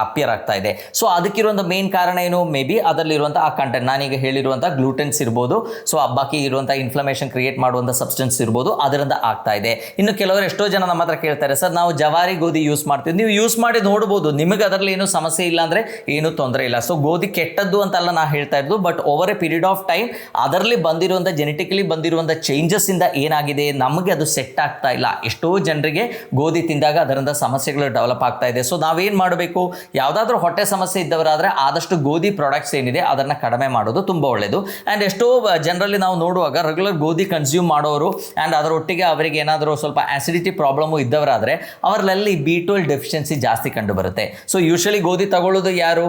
ಅಪಿಯರ್ ಆಗ್ತಾ ಇದೆ. ಸೊ ಅದಕ್ಕಿರುವಂಥ ಮೇನ್ ಕಾರಣ ಏನು, ಮೇ ಬಿ ಅದರಲ್ಲಿರುವಂಥ ಆ ಕಂಟೆಂಟ್, ನಾನೀಗ ಹೇಳಿರುವಂಥ ಗ್ಲೂಟೆನ್ಸ್ ಇರ್ಬೋದು, ಸೊ ಬಾಕಿ ಇರುವಂಥ ಇನ್ಫ್ಲಮೇಷನ್ ಕ್ರಿಯೇಟ್ ಮಾಡುವಂಥ ಸಬ್ಸ್ಟೆನ್ಸ್ ಇರ್ಬೋದು, ಅದರಿಂದ ಆಗ್ತಾ ಇದೆ. ಇನ್ನು ಕೆಲವರು ಎಷ್ಟೋ ಜನ ನಮ್ಮ ಹತ್ರ ಕೇಳ್ತಾರೆ, ಸರ್ ನಾವು ಜವಾರಿ ಗೋಧಿ ಯೂಸ್ ಮಾಡ್ತೀವಿ, ನೀವು ಯೂಸ್ ಮಾಡಿ ನೋಡ್ಬೋದು, ನಿಮಗೆ ಅದರಲ್ಲಿ ಏನೂ ಸಮಸ್ಯೆ ಇಲ್ಲ ಅಂದರೆ ಏನೂ ತೊಂದರೆ ಇಲ್ಲ. ಸೊ ಗೋಧಿ ಕೆಟ್ಟದ್ದು ಅಂತೆಲ್ಲ ನಾ ಹೇಳ್ತಾ ಇದ್ದು, but over A period of time ಅದರಲ್ಲಿ ಬಂದಿರುವಂಥ ಜೆನೆಟಿಕಲಿ ಬಂದಿರುವಂಥ ಚೇಂಜಸ್ ಇಂದ ಏನಾಗಿದೆ, ನಮಗೆ ಅದು ಸೆಟ್ ಆಗ್ತಾ ಇಲ್ಲ. ಎಷ್ಟೋ ಜನರಿಗೆ ಗೋಧಿ ತಿಂದಾಗ ಅದರಿಂದ ಸಮಸ್ಯೆಗಳು ಡೆವಲಪ್ ಆಗ್ತಾ ಇದೆ. ಸೊ ನಾವೇನು ಮಾಡಬೇಕು, ಯಾವುದಾದ್ರೂ ಹೊಟ್ಟೆ ಸಮಸ್ಯೆ ಇದ್ದವರಾದರೆ ಆದಷ್ಟು ಗೋಧಿ ಪ್ರಾಡಕ್ಟ್ಸ್ ಏನಿದೆ ಅದನ್ನು ಕಡಿಮೆ ಮಾಡೋದು ತುಂಬ ಒಳ್ಳೆಯದು. ಆ್ಯಂಡ್ ಎಷ್ಟೋ ಜನರಲ್ಲಿ ನಾವು ನೋಡುವಾಗ ರೆಗ್ಯುಲರ್ ಗೋಧಿ ಕನ್ಸ್ಯೂಮ್ ಮಾಡೋರು ಆ್ಯಂಡ್ ಅದರೊಟ್ಟಿಗೆ ಅವರಿಗೆ ಏನಾದರೂ ಸ್ವಲ್ಪ ಆಸಿಡಿಟಿ ಪ್ರಾಬ್ಲಮ್ಮು ಇದ್ದವರಾದರೆ ಅವರಲ್ಲಿ B12 ಡೆಫಿಷಿಯನ್ಸಿ ಜಾಸ್ತಿ ಕಂಡು ಬರುತ್ತೆ. ಸೊ ಯೂಶಲಿ ಗೋಧಿ ತಗೊಳ್ಳೋದು ಯಾರು,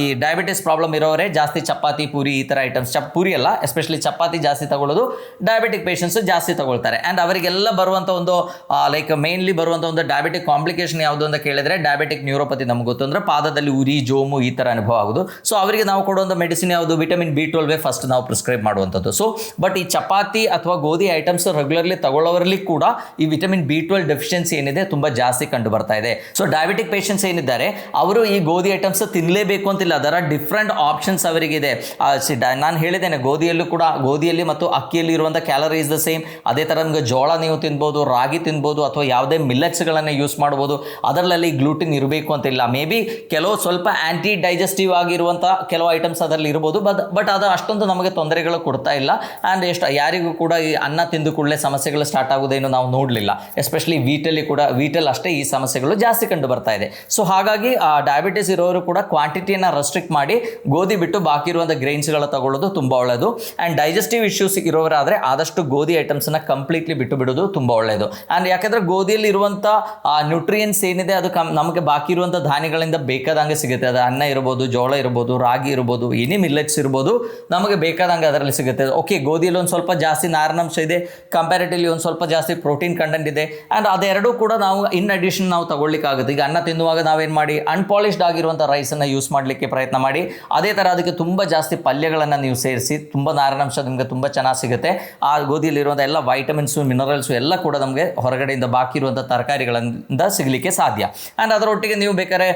ಈ ಡಯಾಬಿಟಿಸ್ ಪ್ರಾಬ್ಲಮ್ ಇರೋರೇ ಜಾಸ್ತಿ ಚಪಾತಿ ಪೂರಿ ಈ ಥರ ಐಟಮ್ಸ್, ಪೂರಿ ಅಲ್ಲ ಎಸ್ಪೆಷಲಿ ಚಪಾತಿ ಜಾಸ್ತಿ ತಗೊಳ್ಳೋದು ಡಯಾಬಿಟಿಕ್ ಪೇಷಂಟ್ಸ್ ಜಾಸ್ತಿ ತಗೊಳ್ತಾರೆ. ಆ್ಯಂಡ್ ಅವರಿಗೆಲ್ಲ ಬರುವಂಥ ಒಂದು ಲೈಕ್ ಮೇನ್ಲಿ ಬರುವಂಥ ಒಂದು ಡಯಾಬಿಟಿಕ್ ಕಾಂಪ್ಲಿಕೇಶನ್ ಯಾವುದು ಅಂತ ಕೇಳಿದರೆ ಡಯಾಬಿಟಿಕ್ ನ್ಯೂರೋಪತಿ. ನಮ್ಗೆ ಗೊತ್ತು ಅಂದರೆ ಪಾದದಲ್ಲಿ ಉರಿ, ಜೋಮು ಈ ಥರ ಅನುಭವ ಆಗೋದು. ಸೊ ಅವರಿಗೆ ನಾವು ಕೊಡುವಂಥ ಮೆಡಿಸಿನ್ ಯಾವುದು, ವಿಟಮಿನ್ B12 ಫಸ್ಟ್ ನಾವು ಪ್ರಿಸ್ಕ್ರೈಬ್ ಮಾಡುವಂಥದ್ದು. ಸೊ ಬಟ್ ಈ ಚಪಾತಿ ಅಥವಾ ಗೋಧಿ ಐಟಮ್ಸ್ ರೆಗ್ಯುಲರ್ಲಿ ತಗೊಳ್ಳೋರಲ್ಲಿ ಕೂಡ ಈ ವಿಟಮಿನ್ B12 ಡೆಫಿಷಿಯನ್ಸಿ ಏನಿದೆ ತುಂಬ ಜಾಸ್ತಿ ಕಂಡು ಬರ್ತಾ ಇದೆ. ಸೊ ಡಯಾಬಿಟಿಕ್ ಪೇಷಂಟ್ಸ್ ಏನಿದ್ದಾರೆ ಅವರು ಈ ಗೋಧಿ ಐಟಮ್ಸ್ ತಿನ್ನಲೇಬೇಕು ಅಂತಿಲ್ಲ, ಅದರ ಡಿಫ್ರೆಂಟ್ ಆಪ್ಷನ್ಸ್ ಅವರಿಗಿದೆ. ನಾನು ಹೇಳಿದ್ದೇನೆ, ಗೋಧಿಯಲ್ಲಿ ಮತ್ತು ಅಕ್ಕಿಯಲ್ಲಿ ಇರುವಂಥ ಕ್ಯಾಲರಿ ಇಸ್ ದ ಸೇಮ್. ಅದೇ ಥರ ನಿಮಗೆ ಜೋಳ ನೀವು ತಿನ್ಬೋದು, ರಾಗಿ ತಿನ್ಬೋದು, ಅಥವಾ ಯಾವುದೇ ಮಿಲ್ಲೆಟ್ಸ್ಗಳನ್ನು ಯೂಸ್ ಮಾಡ್ಬೋದು. ಅದರಲ್ಲಿ ಗ್ಲೂಟಿನ್ ಇರಬೇಕು ಅಂತಿಲ್ಲ. ಮೇ ಬಿ ಕೆಲವು ಸ್ವಲ್ಪ ಆ್ಯಂಟಿ ಡೈಜೆಸ್ಟಿವ್ ಆಗಿರುವಂಥ ಕೆಲವು ಐಟಮ್ಸ್ ಅದರಲ್ಲಿ ಇರ್ಬೋದು, ಬಟ್ ಅದು ಅಷ್ಟೊಂದು ನಮಗೆ ತೊಂದರೆಗಳು ಕೊಡ್ತಾ ಇಲ್ಲ. ಆ್ಯಂಡ್ ಯಾರಿಗೂ ಕೂಡ ಈ ಅನ್ನ ತಿಂದು ಕೂಡಲೇ ಸಮಸ್ಯೆಗಳು ಸ್ಟಾರ್ಟ್ ಆಗೋದೇನು ನಾವು ನೋಡಲಿಲ್ಲ. ಎಸ್ಪೆಷಲಿ ವೀಟಲ್ಲಿ ಅಷ್ಟೇ ಈ ಸಮಸ್ಯೆಗಳು ಜಾಸ್ತಿ ಕಂಡು ಬರ್ತಾ ಇದೆ. ಸೊ ಹಾಗಾಗಿ ಡಯಾಬಿಟಿಸ್ ಇರೋರು ಕೂಡ ಕ್ವಾಂಟಿಟಿಯನ್ನು ರೆಸ್ಟ್ರಿಕ್ಟ್ ಮಾಡಿ ಗೋಧಿ ಬಿಟ್ಟು ಬಾಕಿ ಇರುವಂಥ ಗ್ರೈನ್ಸ್ಗಳ ತಗೊಳ್ಳೋದು ತುಂಬ ಒಳ್ಳೆಯದು. ಆ್ಯಂಡ್ ಡೈಜೆಸ್ಟಿವ್ ಇಶ್ಯೂಸ್ ಇರೋರಾದರೆ ಆದಷ್ಟು ಗೋಧಿ ಐಟಮ್ಸನ್ನು ಕಂಪ್ಲೀಟ್ಲಿ ಬಿಟ್ಟು ಬಿಡೋದು ತುಂಬ ಒಳ್ಳೆಯದು. ಆ್ಯಂಡ್ ಯಾಕೆಂದರೆ ಗೋಧಿಯಲ್ಲಿ ಇರುವಂಥ ನ್ಯೂಟ್ರಿಯೆಂಟ್ಸ್ ಏನಿದೆ ಅದು ನಮಗೆ ಬಾಕಿ ಇರುವಂಥ ಧಾನ್ಯಗಳಿಂದ ಬೇಕಾದಂಗೆ ಸಿಗುತ್ತೆ. ಅದು ಅನ್ನ ಇರ್ಬೋದು, ಜೋಳ ಇರ್ಬೋದು, ರಾಗಿ ಇರ್ಬೋದು, ಎನಿ ಮಿಲ್ಲೆಟ್ಸ್ ಇರ್ಬೋದು, ನಮಗೆ ಬೇಕಾದಂಗೆ ಅದರಲ್ಲಿ ಸಿಗುತ್ತೆ. ಓಕೆ, ಗೋಧಿಯಲ್ಲಿ ಒಂದು ಸ್ವಲ್ಪ ಜಾಸ್ತಿ ನಾರಿನಾಂಶ ಇದೆ, ಕಂಪ್ಯಾರಿಟಿವ್ಲಿ ಒಂದು ಸ್ವಲ್ಪ ಜಾಸ್ತಿ ಪ್ರೋಟೀನ್ ಕಂಟೆಂಟ್ ಇದೆ. ಆ್ಯಂಡ್ ಅದೆರಡೂ ಕೂಡ ನಾವು ಇನ್ ಅಡಿಷನ್ ನಾವು ತಗೊಳ್ಳಿಕ್ಕಾಗುತ್ತೆ. ಈಗ ಅನ್ನ ತಿನ್ನುವಾಗ ನಾವೇನು ಮಾಡಿ, ಅನ್ಪಾಲಿಷ್ಡ್ ಆಗಿರುವಂಥ ರೈಸನ್ನು ಯೂಸ್ ಮಾಡಲಿಕ್ಕೆ ಪ್ರಯತ್ನ ಮಾಡಿ. ಅದೇ ಥರ ಅದಕ್ಕೆ ತುಂಬ ಜಾಸ್ತಿ ಪಲ್ಯಗಳನ್ನು ನೀವು ಸೇರಿಸಿ, ತುಂಬ ನಾರಿನಾಂಶ ನಿಮಗೆ ತುಂಬ ಚೆನ್ನಾಗಿ ಸಿಗುತ್ತೆ. ಆ ಗೋಧಿಯಲ್ಲಿರುವಂಥ ಎಲ್ಲ ವೈಟಮಿನ್ಸು, ಮಿನರಲ್ಸು ಎಲ್ಲ ಕೂಡ ನಮಗೆ ಹೊರಗಡೆಯಿಂದ ಬಾಕಿ ಇರುವಂಥ ತರಕಾರಿಗಳಿಂದ ಸಿಗಲಿಕ್ಕೆ ಸಾಧ್ಯ. ಆ್ಯಂಡ್ ಅದರೊಟ್ಟಿಗೆ ನೀವು ಬೇಕಾದ್ರೆ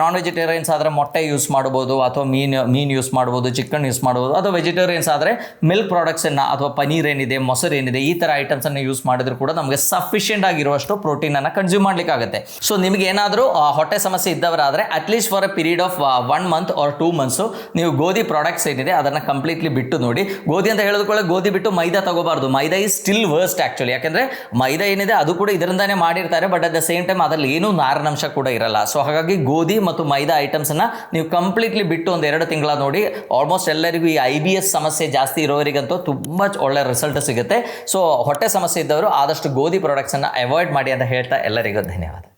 ನಾನ್ ವೆಜಿಟೇರಿಯನ್ಸ್ ಆದರೆ ಮೊಟ್ಟೆ ಯೂಸ್ ಮಾಡ್ಬೋದು, ಅಥವಾ ಮೀನು ಯೂಸ್ ಮಾಡ್ಬೋದು, ಚಿಕನ್ ಯೂಸ್ ಮಾಡ್ಬೋದು. ಅಥವಾ ವೆಜಿಟೇರಿಯನ್ಸ್ ಆದರೆ ಮಿಲ್ಕ್ ಪ್ರಾಡಕ್ಟ್ಸನ್ನು ಅಥವಾ ಪನೀರ್ ಏನಿದೆ, ಮೊಸರು ಏನಿದೆ, ಈ ಥರ ಐಟಮ್ಸನ್ನು ಯೂಸ್ ಮಾಡಿದ್ರು ಕೂಡ ನಮಗೆ ಸಫಿಷಿಯೆಂಟ್ ಆಗಿರುವಷ್ಟು ಪ್ರೋಟೀನನ್ನು ಕನ್ಸ್ಯೂಮ್ ಮಾಡಲಿಕ್ಕಾಗುತ್ತೆ. ಸೊ ನಿಮಗೆ ಏನಾದರೂ ಹೊಟ್ಟೆ ಸಮಸ್ಯೆ ಇದ್ದವರಾದರೆ at least for a period of 1 month or 2 months ನೀವು ಗೋಧಿ ಪ್ರಾಡಕ್ಟ್ಸ್ ಏನಿದೆ ಅದನ್ನು ಕಂಪ್ಲೀಟ್ಲಿ ಬಿಟ್ಟು ನೋಡಿ. ಗೋಧಿ ಅಂತ ಹೇಳಿದ್ಕೊಳ್ಳೆ ಗೋಧಿ ಬಿಟ್ಟು ಮೈದಾ ತಗೋಬಾರ್ದು. ಮೈದಾ ಈಸ್ ಸ್ಟಿಲ್ ವರ್ಸ್ಟ್ ಆ್ಯಕ್ಚುಲಿ. ಯಾಕೆಂದರೆ ಮೈದಾ ಏನಿದೆ ಅದು ಕೂಡ ಇದರಿಂದಾನೇ ಮಾಡಿರ್ತಾರೆ, but at the same time ಅದರಲ್ಲಿ ಏನೂ ನಾರಿನಾಂಶ ಕೂಡ ಇರಲ್ಲ. ಸೊ ಹಾಗಾಗಿ ಗೋಧಿ ಮತ್ತು ಮೈದಾ ಐಟಮ್ಸನ್ನು ನೀವು ಕಂಪ್ಲೀಟ್ಲಿ ಬಿಟ್ಟು ಒಂದು 2 ತಿಂಗಳ ನೋಡಿ. ಆಲ್ಮೋಸ್ಟ್ ಎಲ್ಲರಿಗೂ ಈ IBS ಸಮಸ್ಯೆ ಜಾಸ್ತಿ ಇರೋರಿಗಂತೂ ತುಂಬ ಒಳ್ಳೆ ರಿಸಲ್ಟ್ ಸಿಗುತ್ತೆ. ಸೊ ಹೊಟ್ಟೆ ಸಮಸ್ಯೆ ಇದ್ದವರು ಆದಷ್ಟು ಗೋಧಿ ಪ್ರಾಡಕ್ಟ್ಸನ್ನು ಅವಾಯ್ಡ್ ಮಾಡಿ ಅಂತ ಹೇಳ್ತಾ ಎಲ್ಲರಿಗೂ ಧನ್ಯವಾದ.